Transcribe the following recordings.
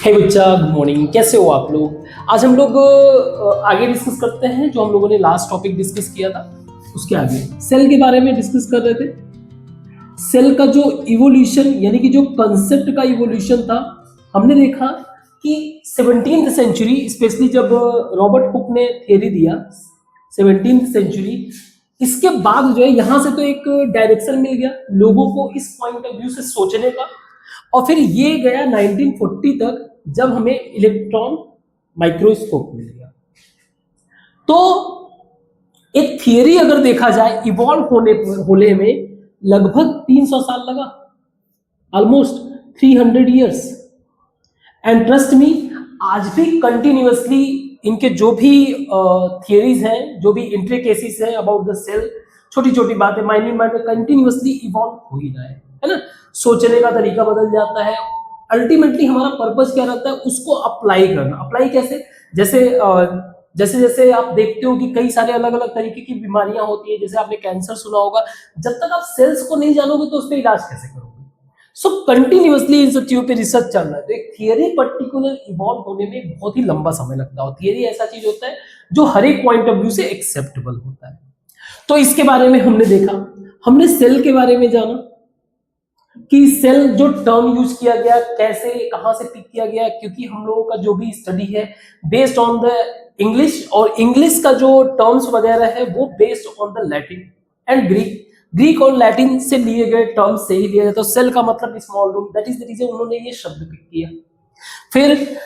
हे बच्चा, good morning. कैसे हो आप लोग? आज हम लोग आगे डिस्कस करते हैं जो हम लोगों ने लास्ट टॉपिक डिस्कस किया था। उसके आगे सेल के बारे में डिस्कस कर रहे थे। सेल का जो इवोल्यूशन यानी कि जो कंसेप्ट का इवोल्यूशन था, हमने देखा कि 17th सेंचुरी स्पेशली जब रॉबर्ट हुक ने थ्योरी दिया 17th सेंचुरी, इसके बाद जो है यहाँ से तो एक डायरेक्शन मिल गया लोगों को इस पॉइंट ऑफ व्यू से सोचने का। और फिर ये गया 1940 तक जब हमें इलेक्ट्रॉन माइक्रोस्कोप मिल गया। तो एक थियरी अगर देखा जाए इवॉल्व होने में लगभग 300 साल लगा, almost 300 years. And trust me, आज भी कंटिन्यूअसली इनके जो भी थियरीज हैं, जो भी इंट्रिकेसीज हैं अबाउट द सेल, छोटी छोटी बातें माइन्यूट माइन्यूट कंटिन्यूअसली इवॉल्व हो ही रहा है ना। सोचने का तरीका बदल जाता है। अल्टीमेटली हमारा पर्पस क्या रहता है, उसको अप्लाई करना। अप्लाई कैसे? जैसे जैसे आप देखते हो कि कई सारे अलग अलग तरीके की बीमारियां होती है। जैसे आपने कैंसर सुना होगा, जब तक आप सेल्स को नहीं जानोगे तो उस पर इलाज कैसे करोगे? सो कंटिन्यूअसली इन सब चीजों पे रिसर्च चल रहा है। तो एक थियरी पर्टिकुलर इवॉल्व होने में बहुत ही लंबा समय लगता है। और थियरी ऐसा चीज होता है जो हर एक पॉइंट ऑफ व्यू से एक्सेप्टेबल होता है। तो इसके बारे में हमने देखा, हमने सेल के बारे में जाना कि सेल जो टर्म यूज किया गया, कैसे कहां से पिक किया गया, क्योंकि हम लोगों का जो भी स्टडी है बेस्ड ऑन द इंग्लिश, और इंग्लिश का जो टर्म्स वगैरह है वो based on the Latin and Greek और लैटिन से लिए गए टर्म्स से ही लिया जाता है। तो सेल का मतलब small room, that is the reason उन्होंने ये शब्द पिक किया। फिर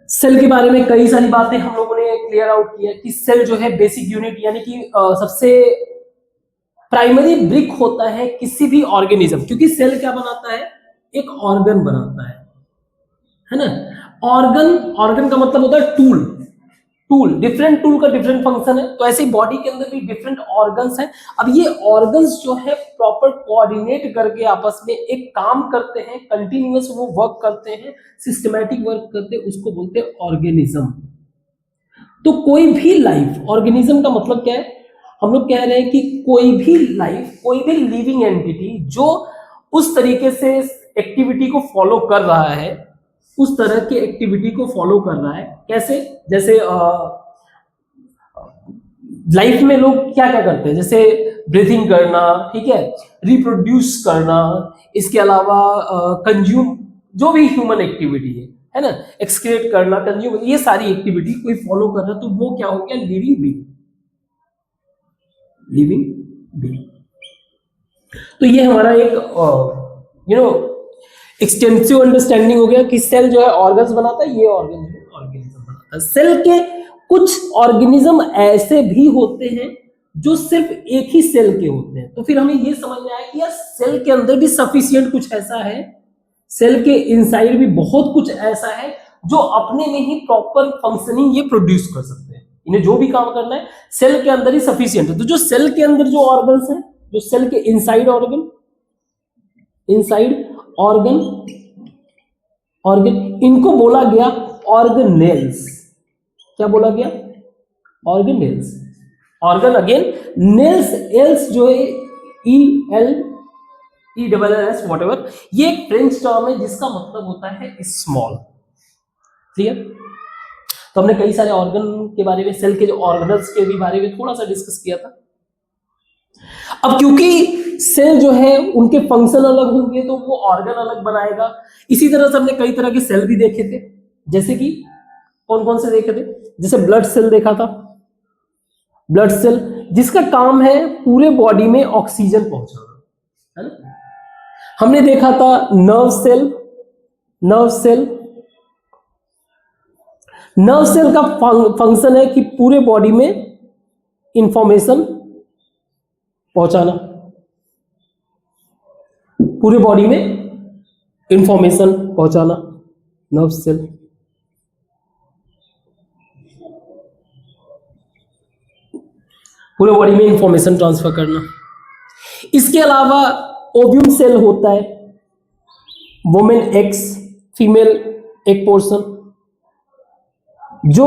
सेल के बारे में कई सारी बातें हम लोगों ने क्लियर आउट किया कि सेल जो है बेसिक यूनिट यानी कि सबसे प्राइमरी ब्रिक होता है किसी भी ऑर्गेनिज्म, क्योंकि सेल क्या बनाता है? एक ऑर्गन बनाता है ना। ऑर्गन का मतलब होता है टूल। डिफरेंट टूल का डिफरेंट फंक्शन है। तो ऐसे बॉडी के अंदर भी डिफरेंट ऑर्गन्स हैं। अब ये ऑर्गन्स जो है प्रॉपर कोऑर्डिनेट करके आपस में एक काम करते हैं, कंटिन्यूअस वो वर्क करते हैं, सिस्टमैटिक वर्क करते हैं, उसको बोलते हैं ऑर्गेनिज्म। तो कोई भी लाइफ, ऑर्गेनिज्म का मतलब क्या है? हम लोग कह रहे हैं कि कोई भी लाइफ, कोई भी लिविंग एंटिटी जो उस तरीके से एक्टिविटी को फॉलो कर रहा है, उस तरह की एक्टिविटी को फॉलो कर रहा है। कैसे? जैसे लाइफ में लोग क्या क्या करते हैं, जैसे ब्रीथिंग करना, ठीक है, रिप्रोड्यूस करना, इसके अलावा कंज्यूम, जो भी ह्यूमन एक्टिविटी है ना, एक्सक्रीट करना, कंज्यूम, ये सारी एक्टिविटी कोई फॉलो कर रहा है तो वो क्या हो गया? Living being. तो ये हमारा एक एक्सटेंसिव अंडरस्टैंडिंग हो गया कि सेल जो है ऑर्गन्स बनाता है, ये ऑर्गेनिज्म बनाता है। सेल के कुछ ऑर्गेनिज्म ऐसे भी होते हैं जो सिर्फ एक ही सेल के होते हैं। तो फिर हमें ये समझ में आया कि यार सेल के अंदर भी सफिशिएंट कुछ ऐसा है, सेल के इनसाइड भी बहुत कुछ ऐसा है जो अपने में ही प्रॉपर फंक्शनिंग ये प्रोड्यूस कर सकते हैं। इन्हें जो भी काम करना है सेल के अंदर ही सफिशिएंट है। तो जो सेल के अंदर जो ऑर्गन्स हैं, जो सेल के इनसाइड ऑर्गन, इनको बोला गया ऑर्गेनेल्स। क्या बोला गया? Organelles. Organ again, nails, else जो है ELS व्हाटएवर, ये एक फ्रेंच टर्म है जिसका मतलब होता है स्मॉल। क्लियर? तो हमने कई सारे ऑर्गन के बारे में, सेल के जो ऑर्गनल्स के भी बारे में थोड़ा सा डिस्कस किया था। अब क्योंकि सेल जो है उनके फंक्शन अलग होंगे तो वो ऑर्गन अलग बनाएगा। इसी तरह से हमने कई तरह के सेल भी देखे थे। जैसे कि कौन कौन से देखे थे? जैसे ब्लड सेल देखा था। ब्लड सेल जिसका काम है पूरे बॉडी में ऑक्सीजन पहुंचाना, है ना। हमने देखा था नर्व सेल का फंक्शन है कि पूरे बॉडी में इंफॉर्मेशन पहुंचाना, पूरे बॉडी में इंफॉर्मेशन पहुंचाना, नर्व सेल। पूरे बॉडी में इंफॉर्मेशन ट्रांसफर करना। इसके अलावा ओव्यूम सेल होता है, वुमेन एक्स, फीमेल एक पोर्शन जो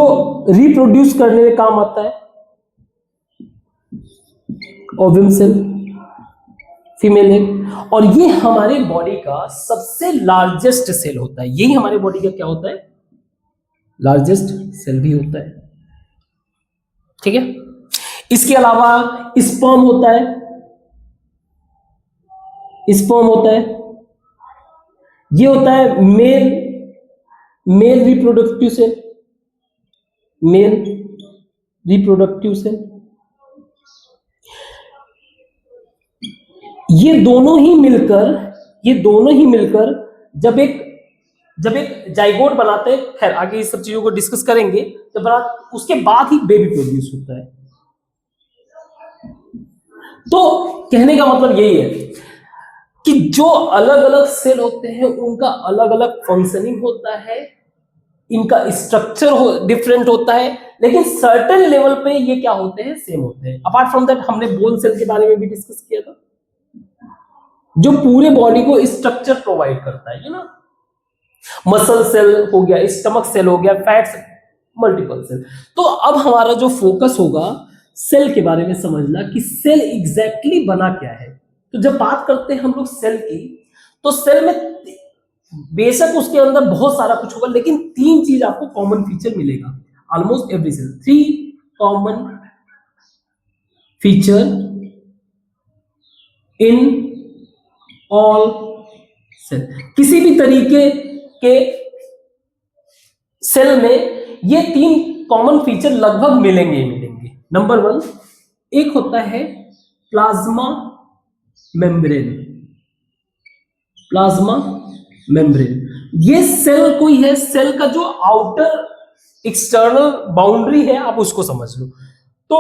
रिप्रोड्यूस करने में काम आता है, ओव्यूम सेल। Female egg. और ये हमारे बॉडी का सबसे लार्जेस्ट सेल होता है, यही हमारे बॉडी का क्या होता है, लार्जेस्ट सेल भी होता है। ठीक है, इसके अलावा स्पर्म होता है, स्पर्म होता है, ये होता है male reproductive cell, male reproductive cell. ये दोनों ही मिलकर जब एक जाइगोट बनाते हैं, खैर आगे इस सब चीजों को डिस्कस करेंगे, जब बना उसके बाद ही बेबी प्रोड्यूस होता है। तो कहने का मतलब यही है कि जो अलग अलग सेल होते हैं उनका अलग अलग फंक्शनिंग होता है, इनका स्ट्रक्चर डिफरेंट होता है, लेकिन सर्टेन लेवल पे ये क्या होते हैं, सेम होते हैं। अपार्ट फ्रॉम दैट हमने बोन सेल के बारे में भी डिस्कस किया था, जो पूरे बॉडी को स्ट्रक्चर प्रोवाइड करता है, ना, मसल सेल हो गया, स्टमक सेल हो गया, फैट सेल, मल्टीपल सेल। तो अब हमारा जो फोकस होगा सेल के बारे में समझना कि सेल एग्जैक्टली बना क्या है। तो जब बात करते हैं हम लोग सेल की, तो सेल में बेशक उसके अंदर बहुत सारा कुछ होगा, लेकिन 3 चीज आपको कॉमन फीचर मिलेगा almost every cell. 3 common feature in all cell. किसी भी तरीके के सेल में ये 3 कॉमन फीचर लगभग मिलेंगे ही मिलेंगे। नंबर 1 एक होता है प्लाज्मा मेम्ब्रेन, प्लाज्मा मेम्ब्रेन। ये सेल कोई है, सेल का जो आउटर एक्सटर्नल बाउंड्री है, आप उसको समझ लो। तो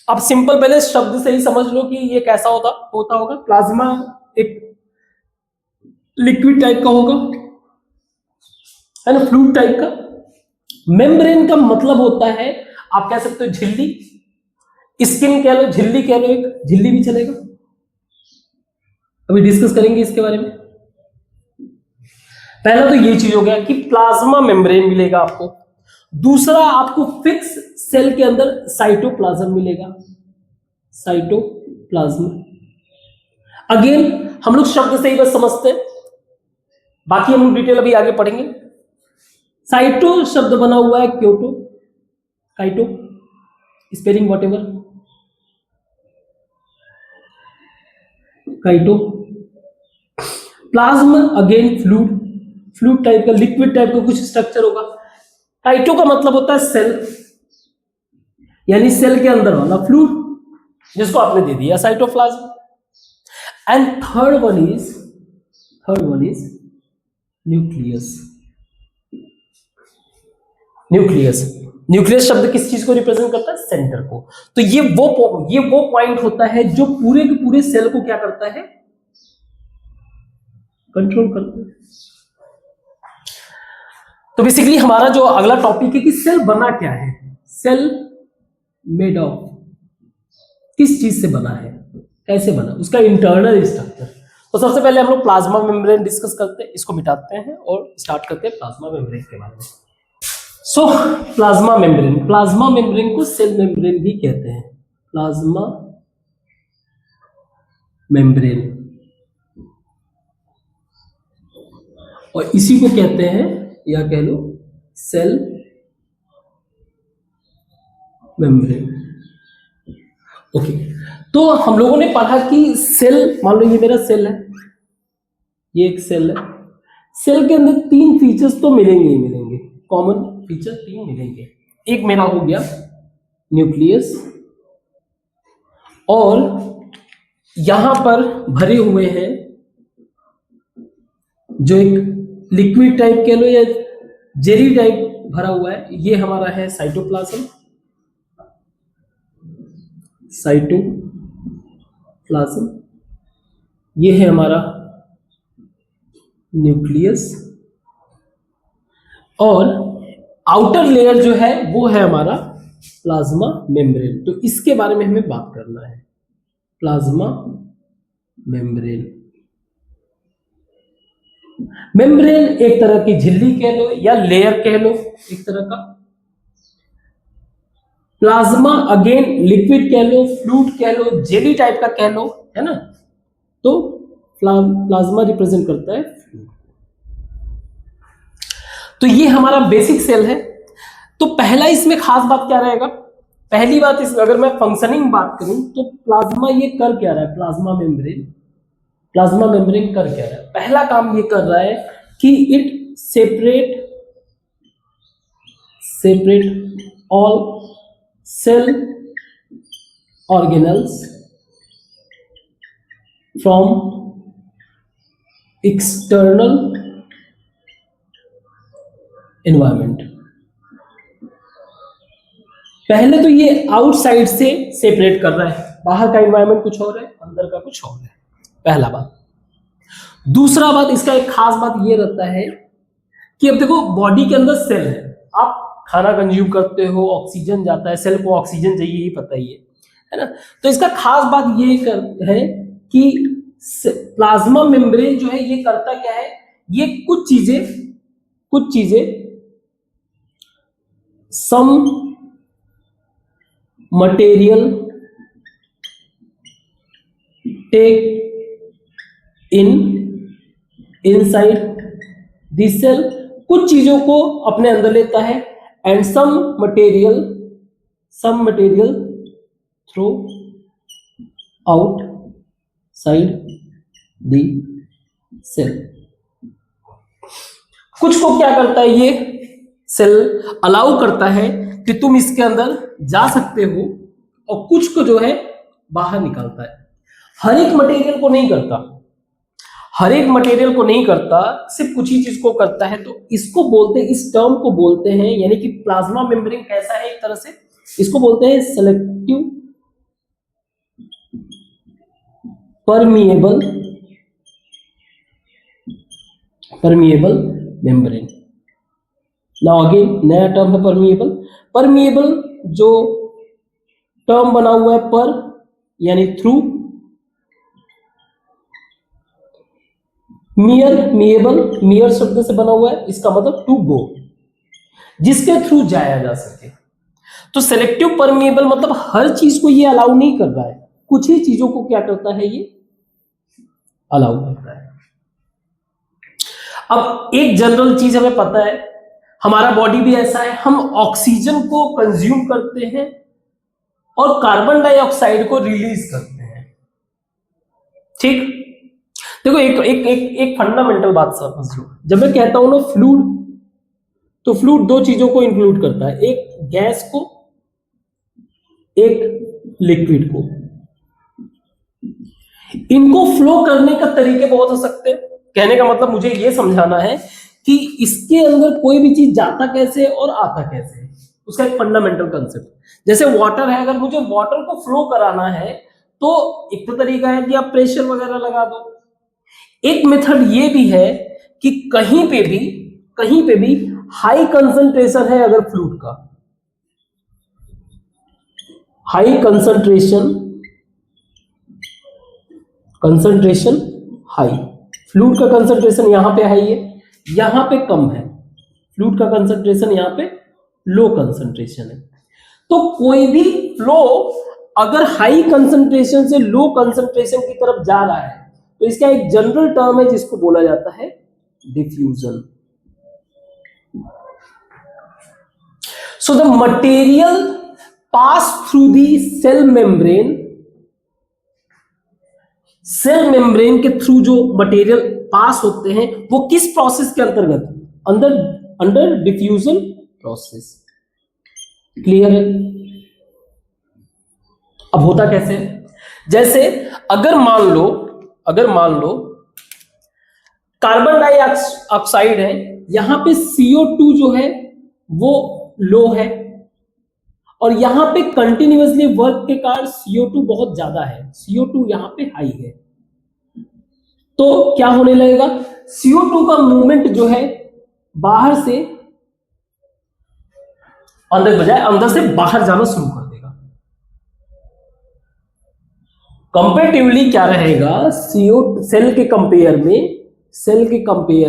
आप सिंपल पहले शब्द से ही समझ लो कि ये कैसा होता होगा। प्लाज्मा एक लिक्विड टाइप का होगा, है ना, फ्लूइड टाइप का। मेम्ब्रेन का मतलब होता है, आप कह सकते हो झिल्ली, स्किन कह लो, झिल्ली कह लो, एक झिल्ली भी चलेगा, अभी डिस्कस करेंगे इसके बारे में। पहला तो ये चीज हो गया कि प्लाज्मा मेम्ब्रेन मिलेगा आपको। दूसरा, आपको फिक्स सेल के अंदर साइटोप्लाज्म मिलेगा, साइटोप्लाज्म। अगेन हम लोग शब्द से ही बस समझते हैं, बाकी हम लोग डिटेल अभी आगे पढ़ेंगे। साइटो शब्द बना हुआ है Kyoto, Kyoto, spelling whatever, Kyoto. Plasm again fluid type का, लिक्विड टाइप का कुछ स्ट्रक्चर होगा। काइटो का मतलब होता है सेल, यानी सेल के अंदर वाला फ्लूइड, जिसको आपने दे दिया cytoplasm. And third one is nucleus. Nucleus शब्द किस चीज को रिप्रेजेंट करता है, सेंटर को। तो ये वो पॉइंट होता है जो पूरे के पूरे सेल को क्या करता है, कंट्रोल करता है। तो बेसिकली हमारा जो अगला टॉपिक है कि सेल बना क्या है, सेल मेड ऑफ, किस चीज से बना है, कैसे बना, उसका इंटरनल स्ट्रक्चर। तो सबसे पहले हम लोग प्लाज्मा मेम्ब्रेन डिस्कस करते हैं, इसको मिटाते हैं और स्टार्ट करते हैं प्लाज्मा मेम्ब्रेन के बारे में। सो प्लाज्मा मेम्ब्रेन को सेल मेम्ब्रेन भी कहते हैं, प्लाज्मा मेम्ब्रेन, और इसी को कहते हैं, या कह लो सेल मेम्ब्रेन। ओके, तो हम लोगों ने पढ़ा कि सेल, मान लो ये मेरा सेल है, ये एक सेल है। सेल के अंदर 3 फीचर्स तो मिलेंगे ही मिलेंगे, कॉमन फीचर 3 मिलेंगे। एक मेरा हो गया न्यूक्लियस, और यहां पर भरे हुए हैं जो एक लिक्विड टाइप कह लो या जेली टाइप भरा हुआ है, ये हमारा है साइटोप्लाज्म, ये है हमारा न्यूक्लियस, और आउटर लेयर जो है वो है हमारा प्लाज्मा मेम्ब्रेन। तो इसके बारे में हमें बात करना है, प्लाज्मा मेम्ब्रेन। मेम्ब्रेन एक तरह की झिल्ली कह लो या लेयर कह लो, एक तरह का। प्लाज्मा अगेन लिक्विड कह लो, फ्लूइड कह लो, जेली टाइप का कह लो, है ना। तो प्लाज्मा रिप्रेजेंट करता है फ्लूइड। तो ये हमारा बेसिक सेल है। तो पहला इसमें खास बात क्या रहेगा, पहली बात इसमें अगर मैं फंक्शनिंग बात करूं तो प्लाज्मा ये कर क्या रहा है, प्लाज्मा मेम्ब्रेन कर क्या रहा है, पहला काम ये कर रहा है कि it separate all cell organelles from external environment. पहले तो ये आउटसाइड से सेपरेट कर रहा है, बाहर का एनवायरमेंट कुछ और है, अंदर का कुछ और है, पहला बात। दूसरा बात इसका एक खास बात ये रहता है कि अब देखो बॉडी के अंदर सेल है, आप खाना कंज्यूम करते हो, ऑक्सीजन जाता है, सेल को ऑक्सीजन चाहिए, ये पता ही है ना। तो इसका खास बात ये है कि प्लाज्मा मेम्ब्रेन जो है ये करता क्या है, ये कुछ चीजें some material take inside this cell, कुछ चीजों को अपने अंदर लेता है, and some material throw outside the cell. कुछ को क्या करता है ये सेल अलाउ करता है कि तुम इसके अंदर जा सकते हो, और कुछ को जो है बाहर निकालता है। हर एक मटेरियल को नहीं करता, सिर्फ कुछ ही चीज को करता है। तो इसको बोलते हैं, इस टर्म को बोलते हैं, यानी कि प्लाज्मा मेम्ब्रेन कैसा है एक तरह से, इसको बोलते हैं selective permeable membrane. Now again नया टर्म है परमिएबल जो टर्म बना हुआ है पर यानी थ्रू, मियर शब्द से बना हुआ है, इसका मतलब टू गो, जिसके थ्रू जाया जा सके। तो सेलेक्टिव परमिएबल मतलब हर चीज को ये अलाउ नहीं कर रहा है, कुछ ही चीजों को क्या करता है ये अलाउ करता है। अब एक जनरल चीज हमें पता है, हमारा बॉडी भी ऐसा है, हम ऑक्सीजन को कंज्यूम करते हैं और कार्बन डाइऑक्साइड को रिलीज करते हैं, ठीक। देखो एक फंडामेंटल बात समझ लो, जब मैं कहता हूं ना फ्लूइड, तो फ्लूइड दो चीजों को इंक्लूड करता है, एक गैस को, एक लिक्विड को। इनको फ्लो करने का तरीके बहुत हो सकते हैं। कहने का मतलब मुझे ये समझाना है कि इसके अंदर कोई भी चीज जाता कैसे और आता कैसे, उसका एक फंडामेंटल कंसेप्ट। जैसे वाटर है, अगर मुझे वाटर को फ्लो कराना है तो एक तो तरीका है कि आप प्रेशर वगैरह लगा दो, एक मेथड ये भी है कि कहीं पे भी हाई कंसंट्रेशन है, अगर फ्लूइड का हाई कंसंट्रेशन हाई, फ्लूइड का कंसंट्रेशन यहां पे हाई है, यहां पे कम है, फ्लूइड का कंसंट्रेशन यहां पे लो कंसंट्रेशन है। तो कोई भी फ्लो अगर हाई कंसंट्रेशन से लो कंसंट्रेशन की तरफ जा रहा है तो इसका एक जनरल टर्म है जिसको बोला जाता है diffusion. So the material pass through the cell membrane के थ्रू जो मटेरियल पास होते हैं वो किस प्रोसेस के अंतर्गत, अंडर डिफ्यूजन प्रोसेस। क्लियर है? अब होता कैसे, जैसे अगर मान लो कार्बन डाइऑक्साइड है, यहां पे CO2 जो है वो लो है, और यहां पे कंटिन्यूअसली वर्क के कारण CO2 बहुत ज्यादा है, CO2 यहां पे हाई है। तो क्या होने लगेगा, CO2 का मूवमेंट जो है बाहर से अंदर बजाय अंदर से बाहर जाना शुरू कर देगा। कंपेरेटिवली क्या रहेगा, सेल के कंपेयर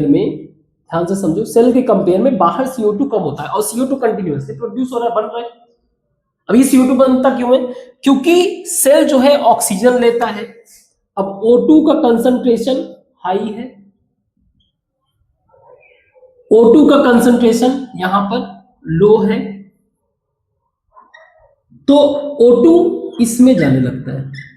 में ध्यान से समझो, सेल के कंपेयर में बाहर CO2 कम होता है और CO2 कंटिन्यूअसली प्रोड्यूस हो रहा है, बन रहा है। अब ये CO2 बनता क्यों है, क्योंकि सेल जो है ऑक्सीजन लेता है, अब O2 का कंसंट्रेशन हाई है, O2 का कंसंट्रेशन यहां पर लो है, तो O2 इसमें जाने लगता है।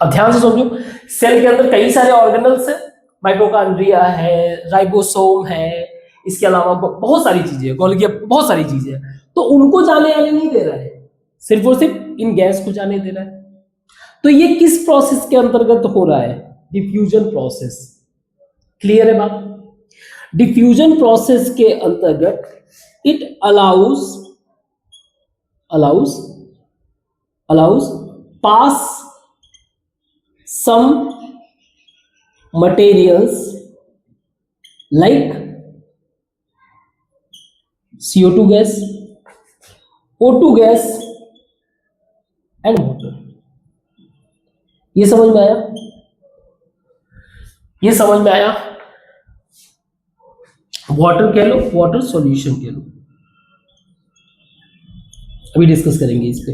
अब ध्यान से समझो, सेल के अंदर कई सारे ऑर्गेनल्स हैं, माइटोकॉन्ड्रिया है, राइबोसोम है, इसके अलावा बहुत सारी चीजें हैं, गोल्गी, बहुत सारी चीजें हैं, तो उनको जाने आने नहीं दे रहा है, सिर्फ और सिर्फ इन गैस को जाने दे रहा है। तो ये किस प्रोसेस के अंतर्गत हो रहा है? Diffusion process. क्लियर है बात? डिफ्यूजन प्रोसेस के अंतर्गत it allows pass some materials like CO2 gas, O2 gas and water। ये समझ में आया? ये समझ में आया? वाटर कह लो, वाटर सॉल्यूशन कह लो, अभी डिस्कस करेंगे इस पे।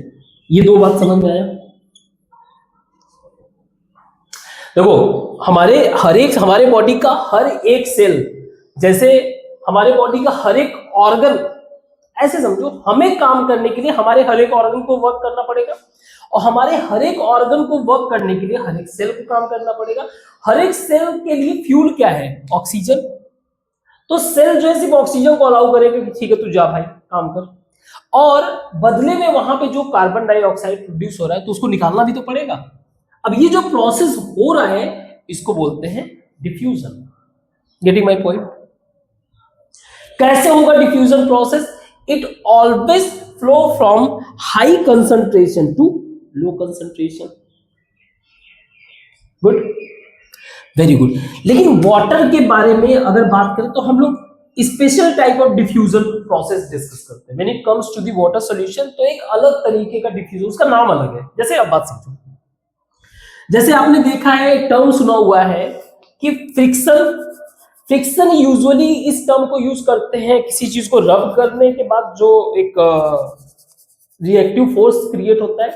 ये दो बात समझ में आया? देखो, हमारे बॉडी का हर एक सेल, जैसे हमारे बॉडी का हर एक ऑर्गन, ऐसे समझो, हमें काम करने के लिए हमारे हर एक ऑर्गन को वर्क करना पड़ेगा, और हमारे हर एक ऑर्गन को वर्क करने के लिए हर एक सेल को काम करना पड़ेगा। हर एक सेल के लिए फ्यूल क्या है? ऑक्सीजन। तो सेल जो है सिर्फ ऑक्सीजन को अलाउ करेगा कि ठीक है तू जा भाई काम कर, और बदले में वहां पे जो कार्बन डाइऑक्साइड प्रोड्यूस हो रहा है तो उसको निकालना भी तो पड़ेगा। अब ये जो प्रोसेस हो रहा है इसको बोलते हैं डिफ्यूजन। Getting my point? कैसे होगा diffusion process? It always flow from high concentration to low concentration. Good, very good. लेकिन वाटर के बारे में अगर बात करें तो हम लोग special type of diffusion process discuss करते हैं। When it comes to the water solution तो एक अलग तरीके का डिफ्यूजन, उसका नाम अलग है। जैसे अब बात समझो, जैसे आपने देखा है, टर्म सुना हुआ है कि फ्रिक्शन यूजुअली इस टर्म को यूज करते हैं किसी चीज को रब करने के बाद जो एक रिएक्टिव फोर्स क्रिएट होता है,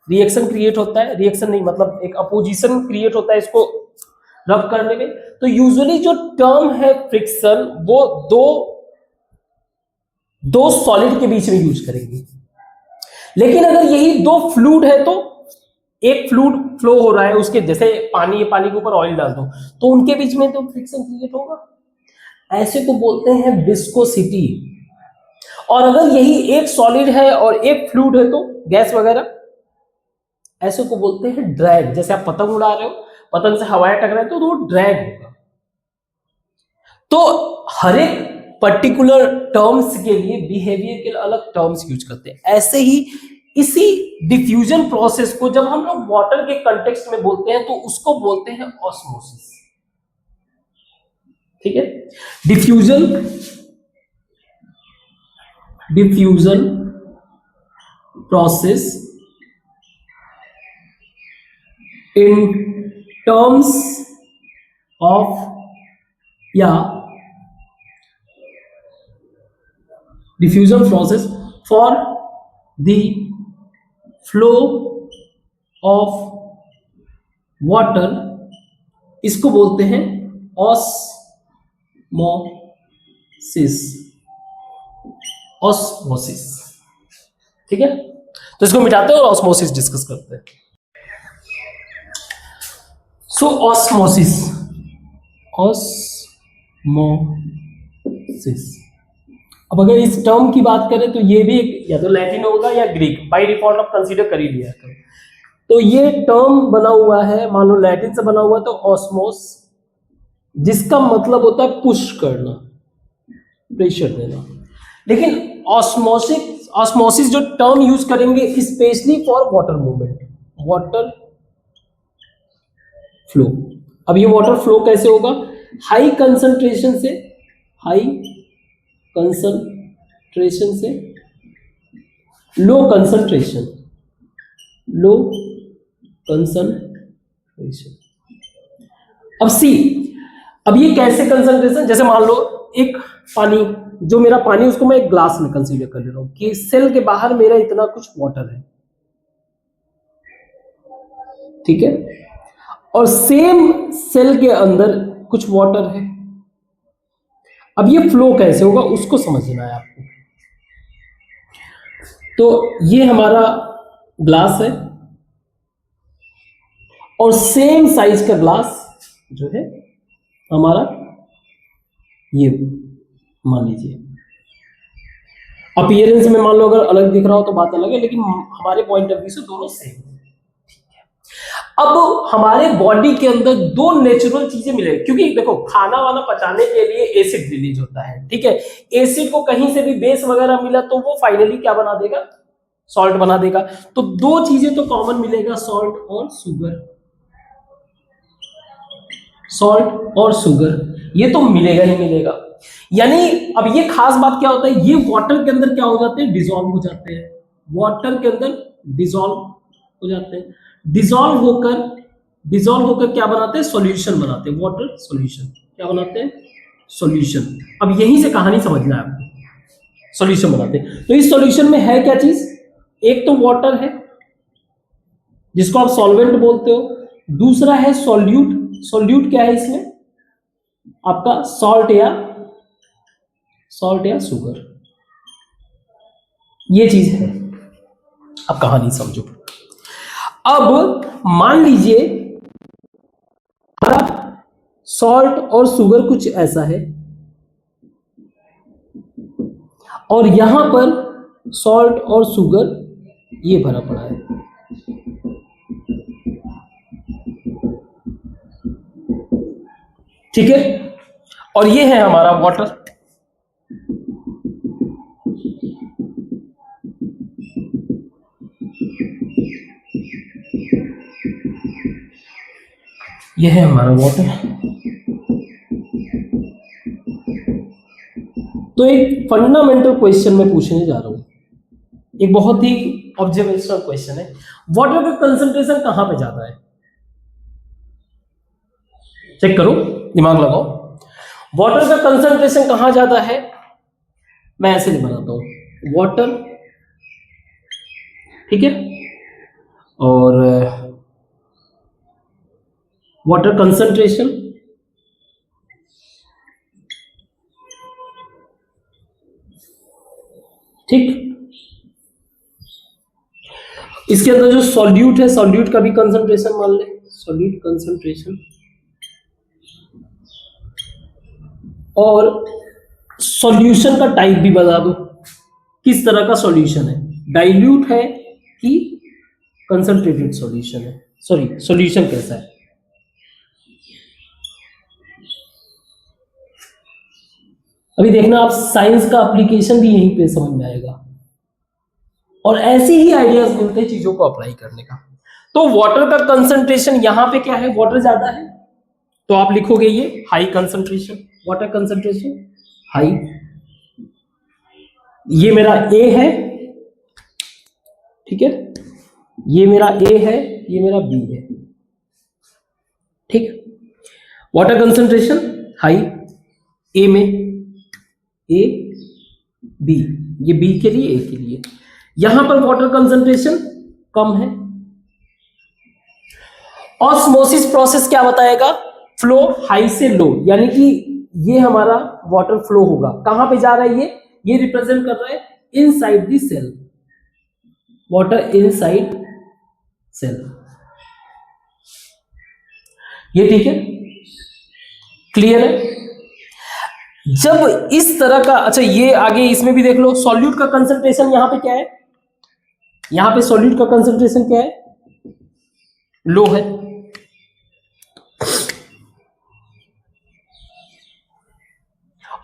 रिएक्शन क्रिएट होता है, रिएक्शन नहीं मतलब एक अपोजिशन क्रिएट होता है इसको रब करने में। तो यूजुअली जो टर्म है फ्रिक्शन वो दो सॉलिड के बीच में यूज करेंगे। लेकिन अगर यही दो फ्लूइड है तो एक फ्लूइड फ्लो हो रहा है, उसके जैसे पानी है, पानी के ऊपर ऑयल डाल दो तो उनके बीच में तो फ्रिक्शन क्रिएट होगा। ऐसे को बोलते हैं विस्कोसिटी। और अगर यही एक सॉलिड है और एक फ्लूइड है तो गैस वगैरह, ऐसे को बोलते हैं ड्रैग। जैसे आप पतंग उड़ा रहे हो, पतंग से हवाएं टकराए तो वो ड्रैग होगा। तो हर एक पर्टिकुलर टर्म्स के लिए बिहेवियर के अलग टर्म्स यूज करते हैं। ऐसे ही इसी डिफ्यूजन प्रोसेस को जब हम लोग वाटर के कंटेक्स्ट में बोलते हैं तो उसको बोलते हैं ऑस्मोसिस। ठीक है? Diffusion process in terms of diffusion process for the flow of water, इसको बोलते हैं ऑस्मोसिस। ठीक है? तो इसको मिटाते हैं और ऑस्मोसिस डिस्कस करते हैं। सो ऑस्मोसिस अब अगर इस टर्म की बात करें तो ये भी एक या तो लैटिन होगा या ग्रीक, बाय डिफॉल्ट आप कंसीडर कर ही लिया है। तो ये टर्म बना हुआ है, मान लो लैटिन से बना हुआ है, तो ऑस्मोस, जिसका मतलब होता है पुश करना, प्रेशर देना। लेकिन ऑस्मोसिस जो टर्म यूज करेंगे specially for water movement, water flow. अब ये वाटर फ्लो कैसे होगा? हाई कंसंट्रेशन से लो कंसंट्रेशन। अब ये कैसे कंसंट्रेशन? जैसे मान लो एक पानी, जो मेरा पानी उसको मैं एक ग्लास में कंसीडर कर ले रहा हूं कि सेल के बाहर मेरा इतना कुछ वाटर है। ठीक है, और सेम सेल के अंदर कुछ वाटर है। अब ये फ्लो कैसे होगा उसको समझना है आपको। तो ये हमारा ग्लास है और सेम साइज का ग्लास जो है हमारा ये, मान लीजिए अपीयरेंस में मान लो अगर अलग दिख रहा हो तो बात अलग है, लेकिन हमारे पॉइंट ऑफ व्यू से दोनों सेम है। अब हमारे बॉडी के अंदर दो नेचुरल चीजें मिलेगी, क्योंकि देखो खाना वाना पचाने के लिए एसिड रिलीज होता है, ठीक है। एसिड को कहीं से भी बेस वगैरह मिला तो वो फाइनली क्या बना देगा, सॉल्ट बना देगा। तो दो चीजें तो कॉमन मिलेगा, सॉल्ट और शुगर, सॉल्ट और शुगर, ये तो मिलेगा ही मिलेगा। यानी अब ये खास बात क्या होता है, ये वाटर के अंदर क्या हो जाते हैं, डिजोल्व हो जाते हैं, वाटर के अंदर डिजोल्व हो जाते हैं। डिजोल्व होकर क्या बनाते हैं, सॉल्यूशन बनाते हैं, वाटर सॉल्यूशन, क्या बनाते हैं, सॉल्यूशन। अब यहीं से कहानी समझना है आपको, सॉल्यूशन बनाते हैं। तो इस सॉल्यूशन में है क्या चीज, एक तो वाटर है जिसको आप सॉल्वेंट बोलते हो, दूसरा है सॉल्यूट। सॉल्यूट क्या है इसमें, आपका सॉल्ट या शुगर, ये चीज है। अब कहानी समझो। अब मान लीजिए हमारा सॉल्ट और शुगर कुछ ऐसा है, और यहां पर सॉल्ट और शुगर ये भरा पड़ा है, ठीक है, और ये है हमारा वाटर। ये है हमारा वाटर। तो एक फंडामेंटल क्वेश्चन मैं पूछने जा रहा हूं, एक बहुत ही ऑब्जर्वेशनल क्वेश्चन है, वाटर का कंसंट्रेशन कहां पे ज्यादा है, चेक करो, दिमाग लगाओ, वाटर का कंसंट्रेशन कहां ज्यादा है। मैं ऐसे नहीं बनाता हूं, वाटर, ठीक है, और वाटर कंसंट्रेशन, ठीक, इसके अंदर जो सॉल्यूट है, सॉल्यूट का भी कंसंट्रेशन मान ले, सॉल्यूट कंसंट्रेशन, और सॉल्यूशन का टाइप भी बता दो, किस तरह का सॉल्यूशन है, डाइल्यूट है कि कंसंट्रेटेड सॉल्यूशन है, सॉरी सॉल्यूशन कैसा है। अभी देखना आप, साइंस का एप्लीकेशन भी यहीं पे समझ में आएगा, और ऐसे ही आइडियाज मिलते हैं चीजों को अप्लाई करने का। तो वाटर का कंसंट्रेशन यहां पे क्या है, वाटर ज्यादा है, तो आप लिखोगे ये high concentration, water concentration high. ये मेरा ए है, ठीक है, ये मेरा ए है, ये मेरा बी है, ठीक, वाटर कंसंट्रेशन हाई ए में, ए बी, ये बी के लिए, ए के लिए। यहां पर वाटर कंसंट्रेशन कम है। ऑस्मोसिस प्रोसेस क्या बताएगा, फ्लो हाई से लो, यानी कि ये हमारा वाटर फ्लो होगा, कहां पे जा रहा है, ये रिप्रेजेंट कर रहा है inside the cell, water inside cell, ये ठीक है, क्लियर है। जब इस तरह का, अच्छा ये आगे इसमें भी देख लो, सॉल्यूट का कंसंट्रेशन यहां पे क्या है, यहां पे सॉल्यूट का कंसंट्रेशन क्या है, लो है,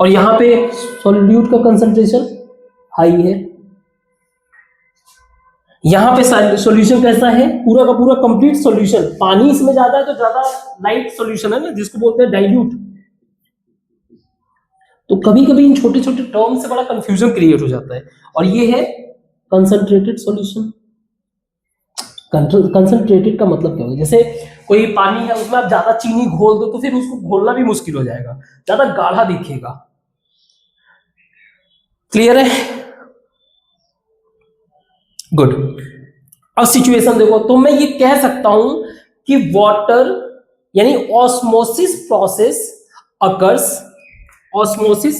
और यहां पे सॉल्यूट का कंसंट्रेशन हाई है। यहां पे सॉल्यूशन कैसा है, पूरा का पूरा कंप्लीट सॉल्यूशन, पानी इसमें ज्यादा है तो ज्यादा लाइट सॉल्यूशन है ना, जिसको बोलते हैं डाइल्यूट। तो कभी कभी इन छोटे छोटे टर्म से बड़ा कंफ्यूजन क्रिएट हो जाता है, और ये है कंसंट्रेटेड सॉल्यूशन। कंसंट्रेटेड का मतलब क्या होगा, जैसे कोई पानी है उसमें आप ज्यादा चीनी घोल दो तो फिर उसको घोलना भी मुश्किल हो जाएगा, ज्यादा गाढ़ा दिखेगा, क्लियर है, गुड। अब सिचुएशन देखो, तो मैं ये कह सकता हूं कि वाटर यानी osmosis process occurs, osmosis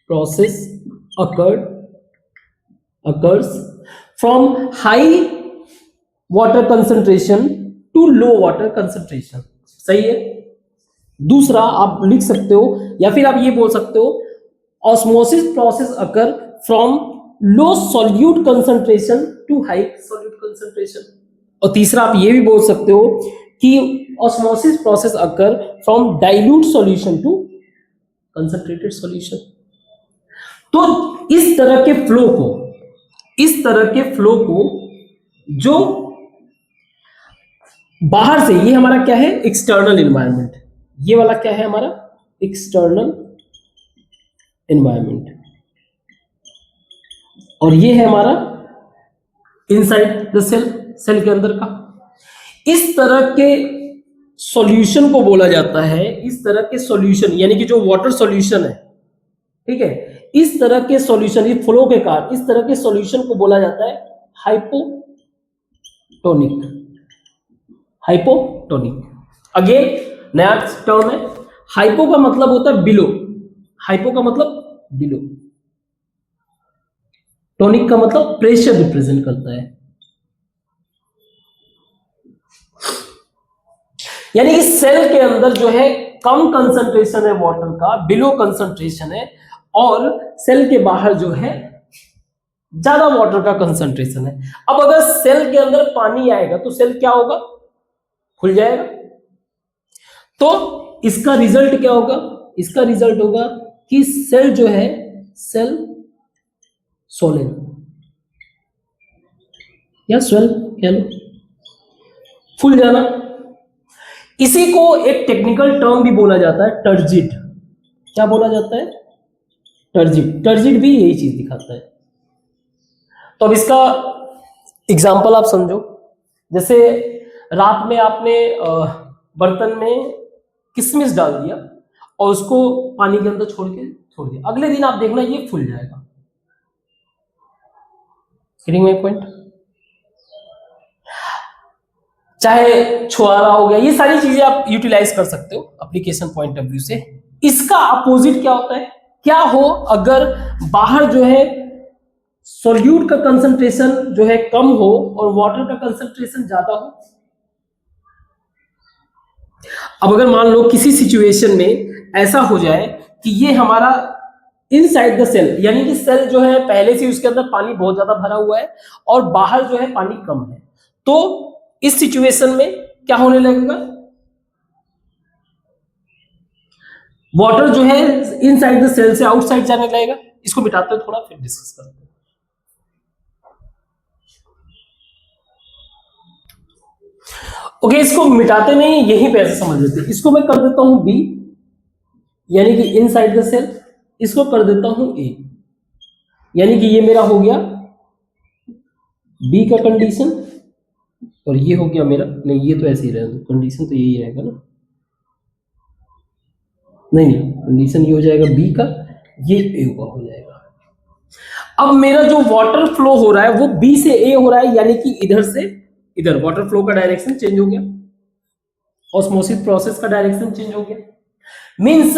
process occurs from high water concentration to low water concentration। सही है। दूसरा आप लिख सकते हो या फिर आप ये बोल सकते हो osmosis process occur from low solute concentration to high solute concentration. और तीसरा आप ये भी बोल सकते हो कि osmosis process occur from dilute solution to concentrated solution. तो इस तरह के फ्लो को जो बाहर से, ये हमारा क्या है एक्सटर्नल एनवायरनमेंट, ये वाला क्या है हमारा एक्सटर्नल एनवायरनमेंट, और ये है हमारा इनसाइड द सेल, सेल के अंदर का। इस तरह के सॉल्यूशन को बोला जाता है, इस तरह के सॉल्यूशन यानी कि जो वाटर सॉल्यूशन है, ठीक है, इस तरह के सॉल्यूशन, इस फ्लो के कारण इस तरह के सॉल्यूशन को बोला जाता है हाइपोटोनिक। अगेन नया टर्म है। हाइपो का मतलब होता है बिलो, हाइपो का मतलब बिलो, टोनिक का मतलब प्रेशर रिप्रेजेंट करता है। यानी कि सेल के अंदर जो है कम कंसंट्रेशन है वाटर का, बिलो कंसंट्रेशन है, और सेल के बाहर जो है ज्यादा वाटर का कंसंट्रेशन है। अब अगर सेल के अंदर पानी आएगा तो सेल क्या होगा, खुल जाएगा। तो इसका रिजल्ट क्या होगा, इसका रिजल्ट होगा कि सेल जो है सेल सोलेन या स्वेल कह लो, फूल जाना। इसी को एक टेक्निकल टर्म भी बोला जाता है टर्जिट। क्या बोला जाता है, टर्जिट। टर्जिट भी यही चीज दिखाता है। तो अब इसका एग्जाम्पल आप समझो, जैसे रात में आपने बर्तन में किशमिश डाल दिया और उसको पानी के अंदर छोड़ दिया, अगले दिन आप देखना ये फूल जाएगा। Getting my point? चाहे छुआरा हो गया, ये सारी चीजें आप यूटिलाइज कर सकते हो एप्लीकेशन पॉइंट ऑफ व्यू से। इसका अपोजिट क्या होता है, क्या हो अगर बाहर जो है सॉल्यूट का कंसंट्रेशन जो है कम हो और वाटर का कंसंट्रेशन ज्यादा हो। अब अगर मान लो किसी सिचुएशन में ऐसा हो जाए कि ये हमारा इनसाइड द सेल, यानी कि सेल जो है पहले से उसके अंदर पानी बहुत ज्यादा भरा हुआ है और बाहर जो है पानी कम है, तो इस सिचुएशन में क्या होने लगेगा, वाटर जो है इनसाइड द सेल से आउटसाइड जाने लगेगा। इसको मिटाते हैं थोड़ा, फिर डिस्कस करते हैं। ओके, इसको मिटाते नहीं, यहीं पे ऐसे समझ लेते हैं। इसको मैं कर देता हूं बी, यानी कि इनसाइड द सेल, इसको कर देता हूं ए, यानी कि ये मेरा हो गया बी का कंडीशन, और ये हो गया मेरा, नहीं ये तो ऐसे ही रहेगा, कंडीशन तो यही रहेगा ना, नहीं कंडीशन ये हो जाएगा बी का, ये ए का हो जाएगा। अब मेरा जो वाटर फ्लो हो रहा है वो बी से ए हो रहा है, यानी कि इधर से इधर वाटर फ्लो का डायरेक्शन चेंज हो गया, ऑस्मोसिस प्रोसेस का डायरेक्शन चेंज हो गया। मींस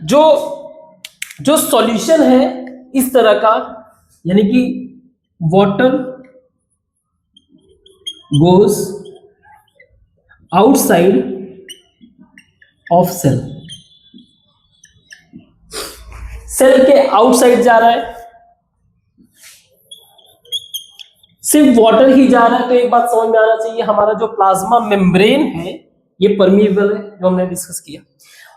जो सॉल्यूशन है इस तरह का, यानी कि water goes outside of cell, cell के आउटसाइड जा रहा है, सिर्फ वाटर ही जा रहा है। तो एक बात समझ में आना चाहिए, हमारा जो प्लाज्मा मेम्ब्रेन है ये परमीएबल है, जो हमने डिस्कस किया।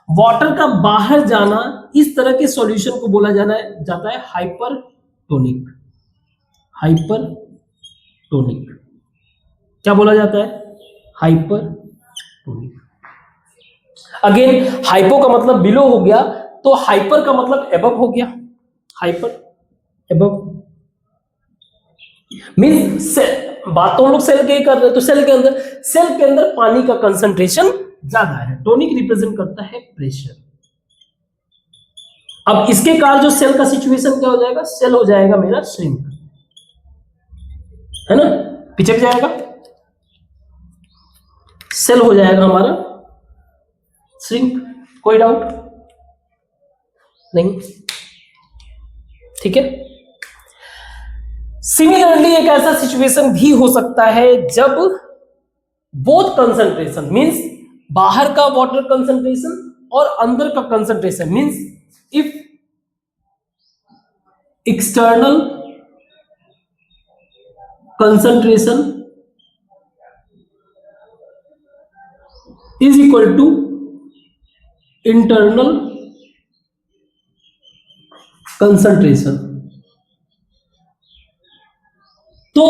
वाटर का बाहर जाना, इस तरह के सॉल्यूशन को बोला जाता है हाइपरटोनिक। हाइपरटोनिक क्या बोला जाता है, हाइपरटोनिक। अगेन हाइपो का मतलब बिलो हो गया, तो हाइपर का मतलब एबव हो गया, हाइपर एबव। मीन्स बात तो हम लोग सेल के ही कर रहे हैं, तो सेल के अंदर पानी का कंसंट्रेशन ज्यादा है। टोनिक रिप्रेजेंट करता है प्रेशर। अब इसके कारण जो सेल का सिचुएशन क्या हो जाएगा, सेल हो जाएगा मेरा श्रिंक, है ना, पिचक जाएगा। सेल हो जाएगा हमारा श्रिंक। कोई डाउट नहीं? ठीक है। सिमिलरली एक ऐसा सिचुएशन भी हो सकता है जब बोथ कंसंट्रेशन मींस बाहर का वाटर कंसंट्रेशन और अंदर का concentration means if external concentration is equal to internal concentration, तो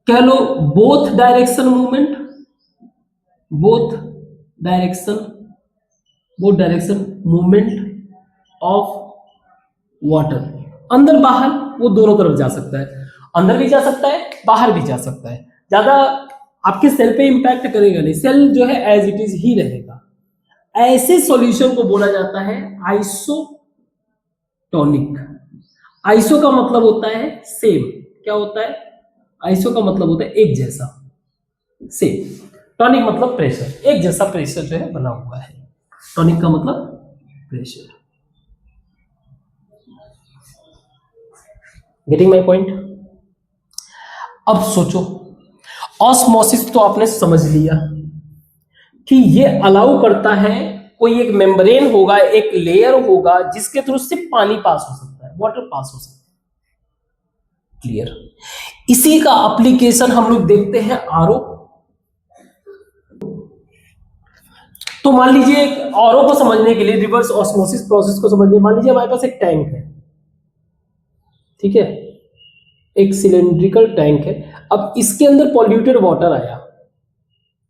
कह लो both direction movement, both direction movement of water, अंदर बाहर वो दोनों तरफ जा सकता है, अंदर भी जा सकता है बाहर भी जा सकता है, ज्यादा आपके सेल पे इंपैक्ट करेगा नहीं, सेल जो है एज इट इज ही रहेगा। ऐसे सॉल्यूशन को बोला जाता है आइसोटोनिक। आइसो का मतलब होता है सेम, क्या होता है? आइसो का मतलब होता है एक जैसा, सेम। टॉनिक मतलब प्रेशर, एक जैसा प्रेशर जो है बना हुआ है, टॉनिक का मतलब प्रेशर। Getting my point? अब सोचो, ऑस्मोसिस तो आपने समझ लिया कि ये अलाउ करता है, कोई एक मेम्ब्रेन होगा, एक लेयर होगा जिसके थ्रू सिर्फ पानी पास हो सकता है, वाटर पास हो सकता है। क्लियर? इसी का एप्लीकेशन हम लोग देखते हैं आरओ। तो मान लीजिए आरओ को समझने के लिए, रिवर्स ऑस्मोसिस प्रोसेस को समझने, मान लीजिए हमारे पास एक टैंक है, ठीक है, एक सिलेंड्रिकल टैंक है। अब इसके अंदर पॉल्यूटेड वाटर आया,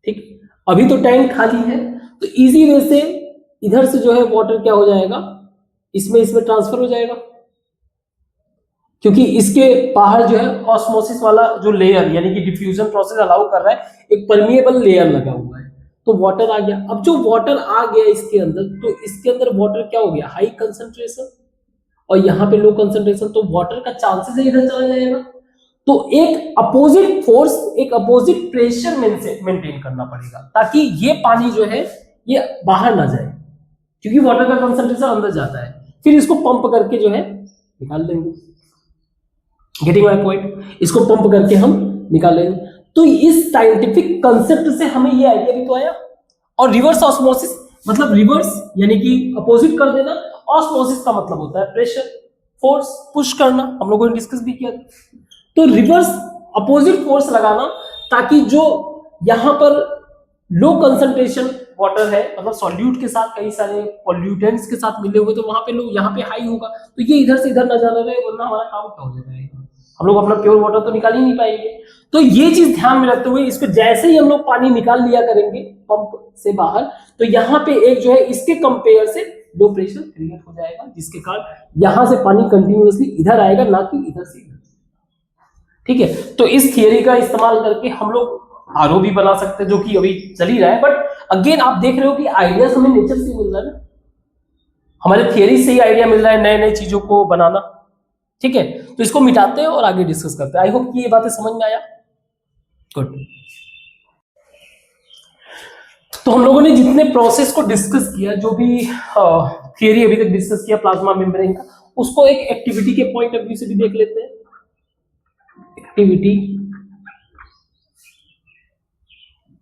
ठीक, अभी तो टैंक खाली है, तो इजी वे से इधर से जो है वाटर क्या हो जाएगा, इसमें ट्रांसफर हो जाएगा, क्योंकि इसके बाहर जो है ऑस्मोसिस वाला जो लेयर यानी कि डिफ्यूजन प्रोसेस अलाउ कर रहा है, एक परमिएबल लेयर लगा हुआ है, तो वाटर आ गया। अब जो वाटर आ गया इसके अंदर, तो इसके अंदर वाटर क्या हो गया, हाई कंसंट्रेशन, और यहाँ पे लो कंसंट्रेशन, तो वाटर का चांसेस है इधर चला जाएगा। तो एक अपोजिट फोर्स, एक अपोजिट प्रेशर मेंटेन करना पड़ेगा ताकि ये पानी जो है ये बाहर ना जाए, क्योंकि वाटर का कंसंट्रेशन अंदर जाता है, फिर इसको पंप करके जो है निकाल लेंगे। Getting my point? इसको पंप करके हम निकाल लेंगे। तो इस साइंटिफिक कंसेप्ट से हमें ये आइडिया भी तो आया। और रिवर्स ऑस्मोसिस मतलब रिवर्स यानी कि अपोजिट कर देना, ऑस्मोसिस का मतलब होता है प्रेशर, फोर्स, पुश करना, हम लोगों ने डिस्कस भी किया। तो रिवर्स अपोजिट फोर्स लगाना ताकि जो यहां पर लो कंसंट्रेशन वाटर है, मतलब सॉल्यूट के साथ कई सारे पॉल्यूटेंट्स के साथ मिले हुए, तो वहां पे लोग यहाँ पे हाई होगा, तो ये इधर से इधर ना जाना रहे, वरना हमारा काम क्या हो जाएगा, हम लोग अपना प्योर वाटर तो निकाल ही नहीं पाएंगे। तो ये चीज ध्यान में रखते हुए इसको जैसे ही हम लोग पानी निकाल लिया करेंगे पंप से बाहर, तो यहाँ पे एक जो है इसके कंपेयर से लो प्रेशर क्रिएट हो जाएगा, जिसके कारण यहां से पानी कंटिन्यूअसली इधर आएगा, ना कि इधर से इधर। ठीक है, तो इस थियरी का इस्तेमाल करके हम लोग आरओ भी बना सकते हैं, जो कि अभी चल ही रहा है। बट अगेन आप देख रहे हो कि आइडियाज हमें नेचर से मिल रहा है ना, हमारे थियरी से ही आइडिया मिल रहा है नए नए चीजों को बनाना। ठीक है, तो इसको मिटाते हैं और आगे डिस्कस करते हैं। आई होप कि ये बातें समझ में आया। गुड। तो हम लोगों ने जितने प्रोसेस को डिस्कस किया, जो भी थियरी अभी तक डिस्कस किया प्लाज्मा मेम्ब्रेन का, उसको एक एक्टिविटी के पॉइंट ऑफ व्यू से भी देख लेते हैं। एक्टिविटी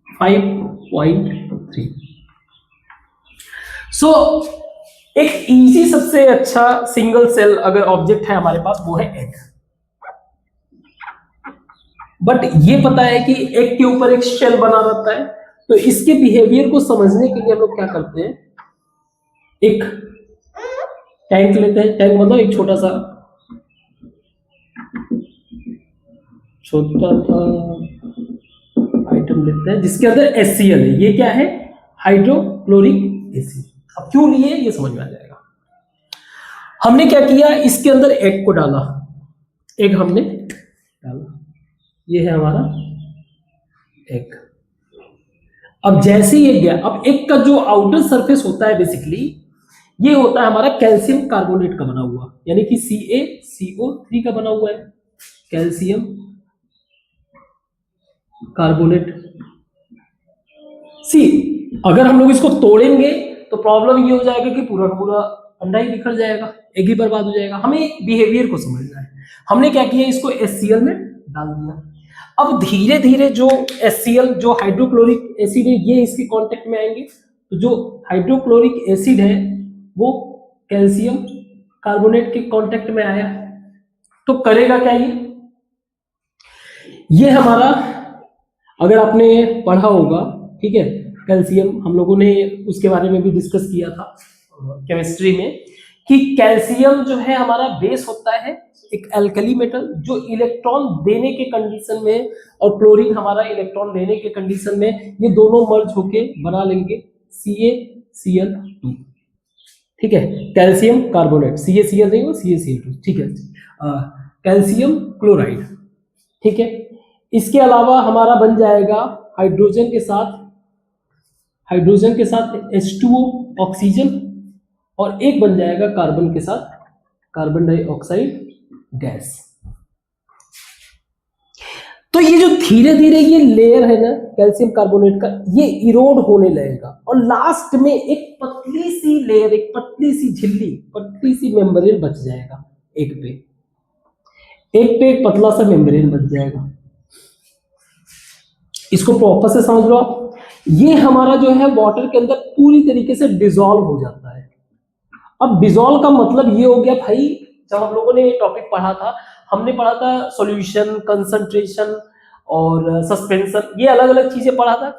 5.3। सो एक इजी सबसे अच्छा सिंगल सेल अगर ऑब्जेक्ट है हमारे पास, वो है एग। बट ये पता है कि एग के ऊपर एक शेल बना रहता है, तो इसके बिहेवियर को समझने के लिए हम लोग क्या करते हैं, एक टैंक लेते हैं। टैंक मतलब एक छोटा सा आइटम लेते हैं जिसके अंदर HCl है। ये क्या है, हाइड्रोक्लोरिक एसिड। अब क्यों लिए ये समझ में आ जाएगा। हमने क्या किया, इसके अंदर एग को डाला, एग हमने डाला, ये है हमारा एग। अब जैसे ये गया, अब एग का जो आउटर सरफेस होता है बेसिकली ये होता है हमारा कैल्शियम कार्बोनेट का बना हुआ, यानी कि CaCO3 का बना हुआ है, कैल्शियम कार्बोनेट। सी अगर हम लोग इसको तोड़ेंगे तो प्रॉब्लम ये हो जाएगा कि पूरा का पूरा अंडा ही बिखर जाएगा, एक ही बर्बाद हो जाएगा। हमें बिहेवियर को समझना है। हमने क्या किया, इसको HCl में डाल दिया। अब धीरे धीरे जो HCl जो हाइड्रोक्लोरिक एसिड है ये इसके कांटेक्ट में आएंगे, तो जो हाइड्रोक्लोरिक एसिड है वो कैल्शियम कार्बोनेट के कांटेक्ट में आया, तो करेगा क्या ये हमारा, अगर आपने पढ़ा होगा, ठीक है, कैल्शियम हम लोगों ने उसके बारे में भी डिस्कस किया था केमिस्ट्री में, कि कैल्शियम जो है हमारा बेस होता है एक एल्कली मेटल जो इलेक्ट्रॉन देने के कंडीशन में, और क्लोरीन हमारा इलेक्ट्रॉन लेने के कंडीशन में, ये दोनों मर्ज होके बना लेंगे CaCl2, ठीक है, कैल्शियम कार्बोनेट, CaCl नहीं वो CaCl2, ठीक है, कैल्शियम क्लोराइड, ठीक है। इसके अलावा हमारा बन जाएगा हाइड्रोजन के साथ H2O ऑक्सीजन, और एक बन जाएगा कार्बन के साथ कार्बन डाइऑक्साइड गैस। तो ये जो धीरे धीरे ये लेयर है ना कैल्शियम कार्बोनेट का, ये इरोड होने लगेगा, और लास्ट में एक पतली सी लेयर, एक पतली सी झिल्ली, पतली सी मेम्ब्रेन बच जाएगा। एक पे एक पतला सा मेम्ब्रेन बच जाएगा। इसको प्रॉपर से समझ लो आप। ये हमारा जो है वाटर के अंदर पूरी तरीके से डिसॉल्व हो जाता है। अब डिसॉल्व का मतलब ये हो गया भाई, जब हम लोगों ने ये टॉपिक पढ़ा था, हमने पढ़ा था सॉल्यूशन, कंसंट्रेशन और सस्पेंशन, ये अलग अलग चीजें पढ़ा था।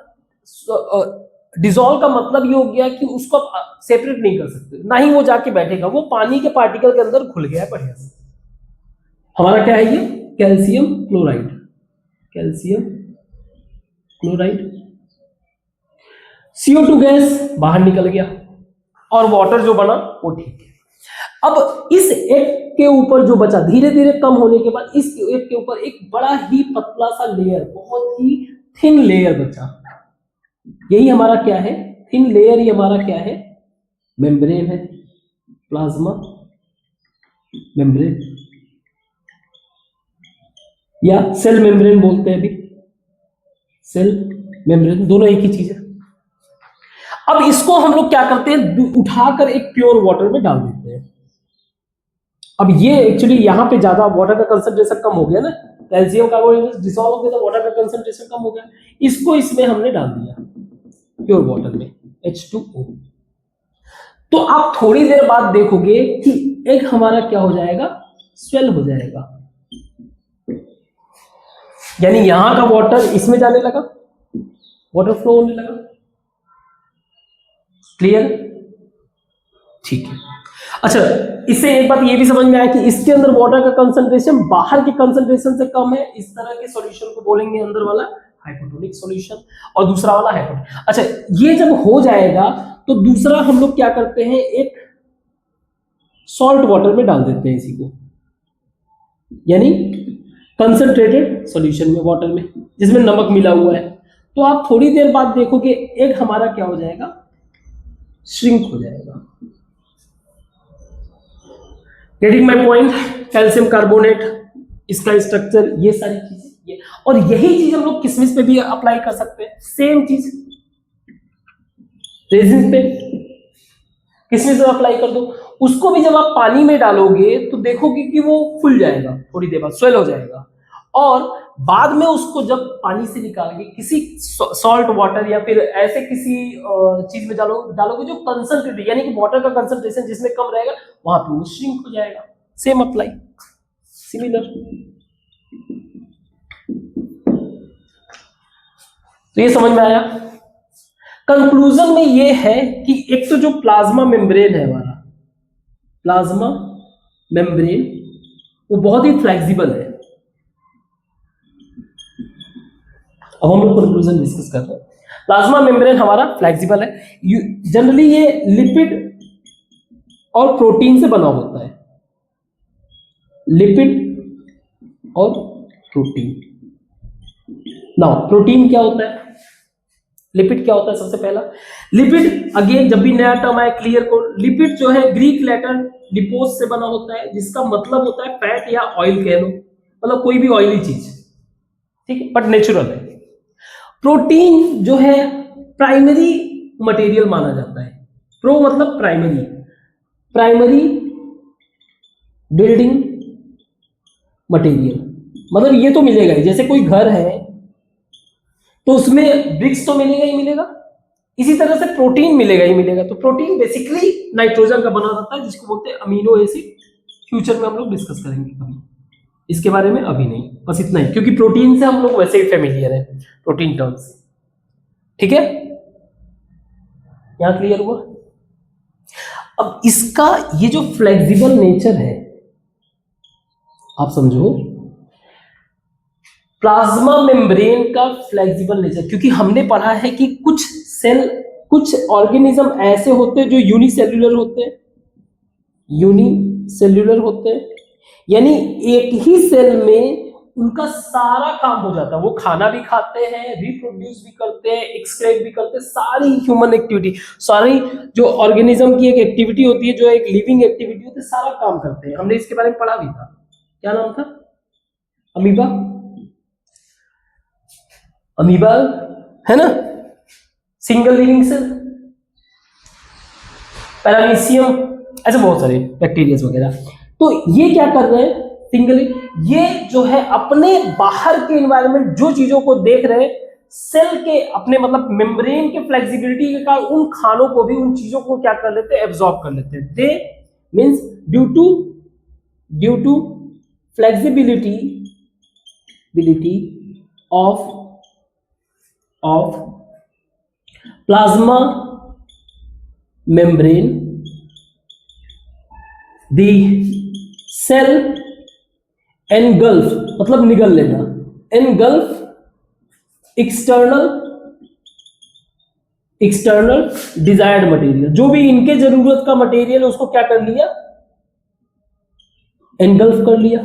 डिसॉल्व का मतलब ये हो गया कि उसको आप सेपरेट नहीं कर सकते, ना ही वो जाके बैठेगा, वो पानी के पार्टिकल के अंदर घुल गया है बढ़िया से। हमारा क्या है ये कैल्शियम क्लोराइड, CO2 गैस बाहर निकल गया और वाटर जो बना वो ठीक है। अब इस एक के ऊपर जो बचा, धीरे धीरे कम होने के बाद इस एक के ऊपर एक बड़ा ही पतला सा लेयर, बहुत ही थिन लेयर बचा। यही हमारा क्या है, थिन लेयर ही हमारा क्या है, मेम्ब्रेन है, प्लाज्मा मेम्ब्रेन या सेल मेम्ब्रेन बोलते हैं। अभी सेल मेम्ब्रेन दोनों एक ही चीज है। अब इसको हम लोग क्या करते हैं, उठाकर एक प्योर वाटर में डाल देते हैं। अब ये एक्चुअली यहाँ पे ज्यादा वाटर का कंसंट्रेशन कम हो गया ना, कैल्शियम कार्बोनेट डिसॉल्व हो गया तो वाटर का कंसंट्रेशन कम हो गया, इसको इसमें हमने डाल दिया प्योर वाटर में H2O। तो आप थोड़ी देर बाद देखोगे कि एक हमारा क्या हो जाएगा, स्वेल हो जाएगा, यानी यहां का वाटर इसमें जाने लगा, वाटर फ्लो होने लगा। क्लियर, ठीक है। अच्छा, इससे एक बात ये भी समझ में आया कि इसके अंदर वाटर का कंसंट्रेशन बाहर के कंसंट्रेशन से कम है। इस तरह के सॉल्यूशन को बोलेंगे अंदर वाला हाइपोटोनिक सॉल्यूशन और दूसरा वाला हाइपोटोनिक। अच्छा, ये जब हो जाएगा तो दूसरा हम लोग क्या करते हैं, एक सॉल्ट वाटर में डाल देते हैं इसी को, यानी कंसंट्रेटेड सॉल्यूशन में, वाटर में जिसमें नमक मिला हुआ है। तो आप थोड़ी देर बाद देखोगे एक हमारा क्या हो जाएगा, श्रिंक हो जाएगा। Getting my point, calcium carbonate, इसका स्ट्रक्चर, ये सारी चीजें ये, और यही चीज हम लोग किसमिस पे भी अप्लाई कर सकते हैं। सेम चीज रेजिन पे, किसमिस पे अप्लाई कर दो, उसको भी जब आप पानी में डालोगे तो देखोगे कि वो फूल जाएगा, थोड़ी देर बाद स्वेल हो जाएगा, और बाद में उसको जब पानी से निकाल के किसी सॉल्ट वाटर या फिर ऐसे किसी चीज में डालोगे जो कंसंट्रेटेड, यानी कि वाटर का कंसंट्रेशन जिसमें कम रहेगा, वहां पे वो श्रिंक हो जाएगा। Same apply, similar. तो ये समझ में आया। कंक्लूजन में ये है कि एक तो जो प्लाज्मा मेम्ब्रेन है हमारा, प्लाज्मा मेम्ब्रेन, वो बहुत ही फ्लेक्सिबल है। अब हम लोग कंक्लूजन डिस्कस कर रहे हैं। प्लाज्मा मेम्ब्रेन हमारा फ्लेक्सिबल है, जनरली ये लिपिड और प्रोटीन से बना होता है, लिपिड और प्रोटीन। नाउ प्रोटीन क्या होता है, लिपिड क्या होता है। सबसे पहला लिपिड, अगेन जब भी नया टर्म आए क्लियर को, लिपिड जो है ग्रीक लेटर लिपोस से बना होता है, जिसका मतलब होता है फैट या ऑयल कह लो, मतलब कोई भी ऑयली चीज, ठीक है, बट नेचुरल है। प्रोटीन जो है प्राइमरी मटेरियल माना जाता है। प्रो मतलब प्राइमरी, प्राइमरी बिल्डिंग मटेरियल, मतलब ये तो मिलेगा ही। जैसे कोई घर है तो उसमें ब्रिक्स तो मिलेगा ही मिलेगा, इसी तरह से प्रोटीन मिलेगा ही मिलेगा। तो प्रोटीन बेसिकली नाइट्रोजन का बना रहता है, जिसको बोलते हैं अमीनो एसिड। फ्यूचर में हम लोग डिस्कस करेंगे कभी इसके बारे में, अभी नहीं, बस इतना ही, क्योंकि प्रोटीन से हम लोग वैसे ही फेमिलियर हैं प्रोटीन टर्म से। ठीक है, यहां क्लियर हुआ। अब इसका ये जो फ्लेक्सिबल नेचर है, आप समझो प्लाज्मा मेम्ब्रेन का फ्लेक्सिबल नेचर, क्योंकि हमने पढ़ा है कि कुछ सेल, कुछ ऑर्गेनिज्म ऐसे होते हैं जो यूनिसेल्युलर होते हैं, यूनिसेल्युलर होते हैं, यानी एक ही सेल में उनका सारा काम हो जाता है। वो खाना भी खाते हैं, रिप्रोड्यूस भी करते हैं, एक्सक्रेट भी करते हैं, सारी ह्यूमन एक्टिविटी, सारी जो ऑर्गेनिज्म की एक एक्टिविटी होती है, जो एक लिविंग एक्टिविटी होती है, सारा काम करते हैं। हमने इसके बारे में पढ़ा भी था, क्या नाम था? अमीबा, अमीबा है ना, सिंगल लिविंग सेल, पैरामीशियम, ऐसे बहुत सारे बैक्टीरिया वगैरह। तो ये क्या कर रहे हैं? सिंगल, ये जो है अपने बाहर के एनवायरनमेंट जो चीजों को देख रहे हैं, सेल के अपने मतलब मेम्ब्रेन के फ्लेक्सिबिलिटी के कारण उन खानों को भी, उन चीजों को क्या कर लेते हैं? एब्जॉर्ब कर लेते हैं। They means due to flexibility of plasma membrane, the cell engulf मतलब निगल लेना, engulf external desired material, जो भी इनके जरूरत का मटेरियल उसको क्या कर लिया? engulf कर लिया।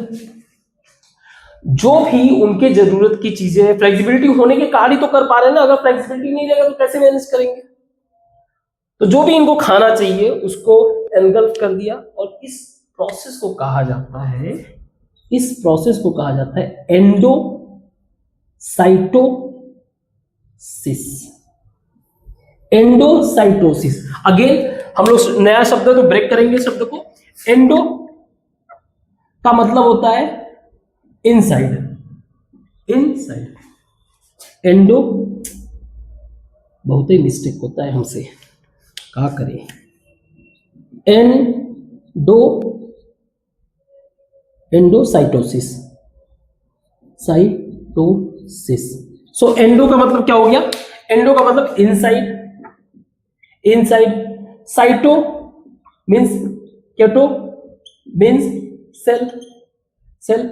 जो भी उनके जरूरत की चीजें, फ्लेक्सिबिलिटी होने के कारण ही तो कर पा रहे हैं ना, अगर फ्लेक्सिबिलिटी नहीं रहेगा तो कैसे मैनेज करेंगे? तो जो भी इनको खाना चाहिए उसको एनगल्फ कर दिया। और इस प्रोसेस को कहा जाता है, इस प्रोसेस को कहा जाता है एंडोसाइटोसिस। एंडोसाइटोसिस, अगेन हम लोग नया शब्द तो ब्रेक करेंगे शब्द को। एंडो का मतलब होता है इनसाइड, एंडो, बहुत ही मिस्टेक होता है हमसे, क्या करें? एंडोसाइटोसिस, सो एंडो का मतलब क्या हो गया? एंडो का मतलब inside, cyto means cyto means cell,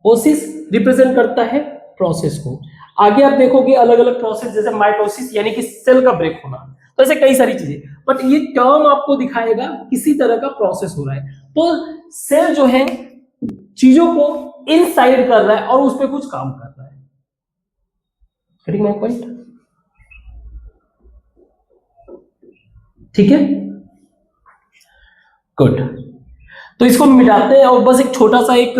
osis represent करता है प्रोसेस को। आगे आप देखोगे अलग अलग प्रोसेस, जैसे माइटोसिस यानी कि सेल का ब्रेक होना, तो ऐसे कई सारी चीजें, बट ये टर्म आपको दिखाएगा किसी तरह का प्रोसेस हो रहा है। तो सेल जो है चीजों को इनसाइड कर रहा है और उस पर कुछ काम कर रहा है। Getting my point? ठीक है, गुड। तो इसको मिटाते हैं और बस एक छोटा सा एक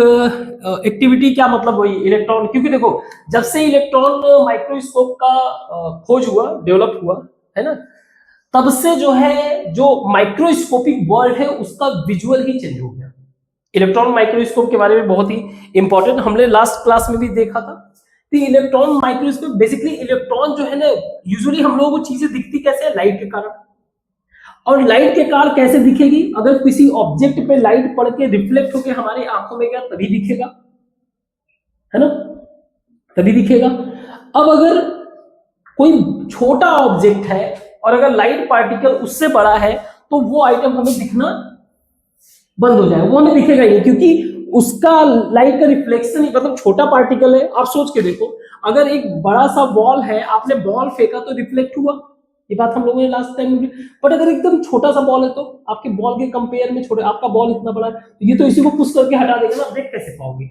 एक्टिविटी, क्या मतलब वही इलेक्ट्रॉन, क्योंकि देखो जब से इलेक्ट्रॉन माइक्रोस्कोप का खोज हुआ, डेवलप हुआ है ना, तब से जो है जो माइक्रोस्कोपिक वर्ल्ड है उसका विजुअल ही चेंज हो गया। इलेक्ट्रॉन माइक्रोस्कोप के बारे में बहुत ही इंपॉर्टेंट, हमने लास्ट क्लास में भी देखा था कि इलेक्ट्रॉन माइक्रोस्कोप, बेसिकली इलेक्ट्रॉन जो है ना, यूजुअली हम लोगों को चीजें दिखती कैसे है? लाइट के कारण। और लाइट के कारण कैसे दिखेगी? अगर किसी ऑब्जेक्ट पे लाइट पड़ के रिफ्लेक्ट होकर हमारी आंखों में गया तभी दिखेगा, है ना, तभी दिखेगा। अब अगर कोई छोटा ऑब्जेक्ट है और अगर लाइट पार्टिकल उससे बड़ा है तो वो आइटम हमें दिखना बंद हो जाए, वो हमें दिखेगा ही, क्योंकि उसका लाइट का रिफ्लेक्शन ही, मतलब छोटा पार्टिकल है। आप सोच के देखो, अगर एक बड़ा सा बॉल है, आपने बॉल फेंका तो रिफ्लेक्ट हुआ, ये बात हम लोगों ने लास्ट टाइम में, बट अगर एकदम छोटा सा बॉल है तो आपके बॉल के कंपेयर में छोटे, आपका बॉल इतना बड़ा है तो ये तो इसी को पुश करके हटा देगा ना, देख कैसे पाओगे?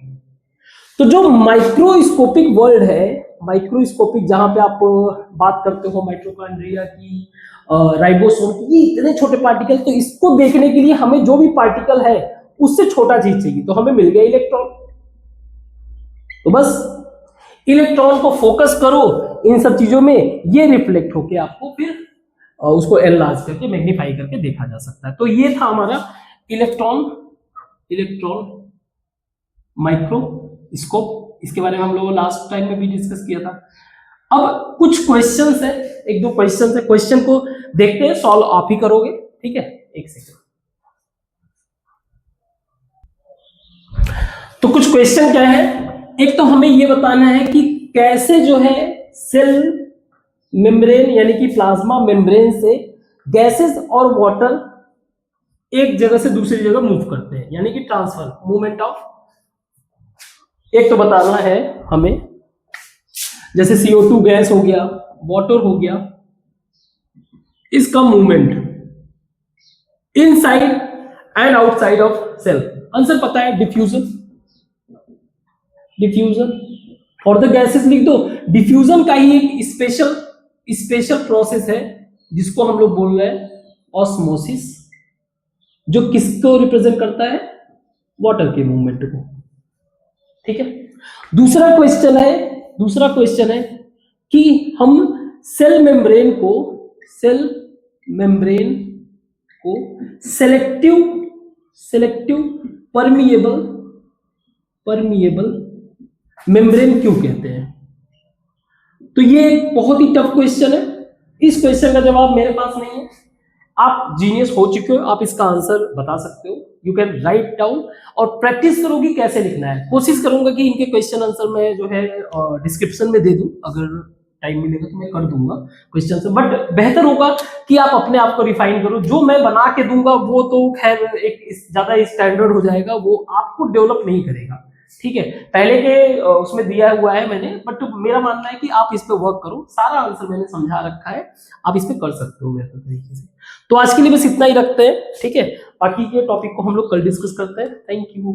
तो जो माइक्रोस्कोपिक वर्ल्ड है, माइक्रोस्कोपिक जहां पे आप बात करते हो माइटोकॉन्ड्रिया की, राइबोसोम की, इतने छोटे पार्टिकल, तो इसको देखने के लिए हमें जो भी पार्टिकल है उससे छोटा चीज चाहिए, तो हमें मिल गया इलेक्ट्रॉन। तो बस इलेक्ट्रॉन को फोकस करो इन सब चीजों में, ये रिफ्लेक्ट होके आपको फिर उसको एनलार्ज करके मैग्नीफाई करके देखा जा सकता है। तो ये था हमारा इलेक्ट्रॉन माइक्रोस्कोप। इसके बारे में हम लोगों लास्ट टाइम में भी डिस्कस किया था। अब कुछ क्वेश्चंस है, एक दो क्वेश्चंस है, क्वेश्चन को देखते हैं, सॉल्व आप ही करोगे, ठीक है। एक सेकंड। तो कुछ क्वेश्चन क्या है, एक तो हमें ये बताना है कि कैसे जो है सेल मेम्ब्रेन यानी कि प्लाज्मा मेम्ब्रेन से गैसेस और वाटर एक जगह से दूसरी जगह मूव करते हैं, यानी कि ट्रांसफर मूवमेंट ऑफ। एक तो बताना है हमें, जैसे CO2 गैस हो गया, वाटर हो गया, इसका movement inside and outside of cell. Answer पता है, डिफ्यूजन। फॉर द गैसेस लिख दो। डिफ्यूजन का ही एक स्पेशल प्रोसेस है जिसको हम लोग बोल रहे हैं ऑस्मोसिस, जो किसको रिप्रेजेंट करता है, वाटर के मूवमेंट को, ठीक है। दूसरा क्वेश्चन है कि हम सेल मेम्ब्रेन को सेलेक्टिव परमिएबल मेम्ब्रेन क्यों कहते हैं। तो ये एक बहुत ही टफ क्वेश्चन है, इस क्वेश्चन का जवाब मेरे पास नहीं है। आप जीनियस हो चुके हो, आप इसका आंसर बता सकते हो, यू कैन राइट डाउन, और प्रैक्टिस करोगी कैसे लिखना है। कोशिश करूंगा कि इनके क्वेश्चन आंसर मैं जो है डिस्क्रिप्शन में दे दूं, अगर टाइम मिलेगा तो मैं कर दूंगा क्वेश्चन से, बट बेहतर होगा कि आप अपने आप को रिफाइन करो। जो मैं बना के दूंगा वो तो खैर एक ज्यादा स्टैंडर्ड हो जाएगा, वो आपको डेवलप नहीं करेगा, ठीक है। पहले के उसमें दिया हुआ है मैंने, बट मेरा मानना है कि आप इस पे वर्क करो, सारा आंसर मैंने समझा रखा है, आप इस पे कर सकते हो बेहतर तरीके से। तो आज के लिए बस इतना ही रखते हैं, ठीक है। बाकी के टॉपिक को हम लोग कल डिस्कस करते हैं। Thank you.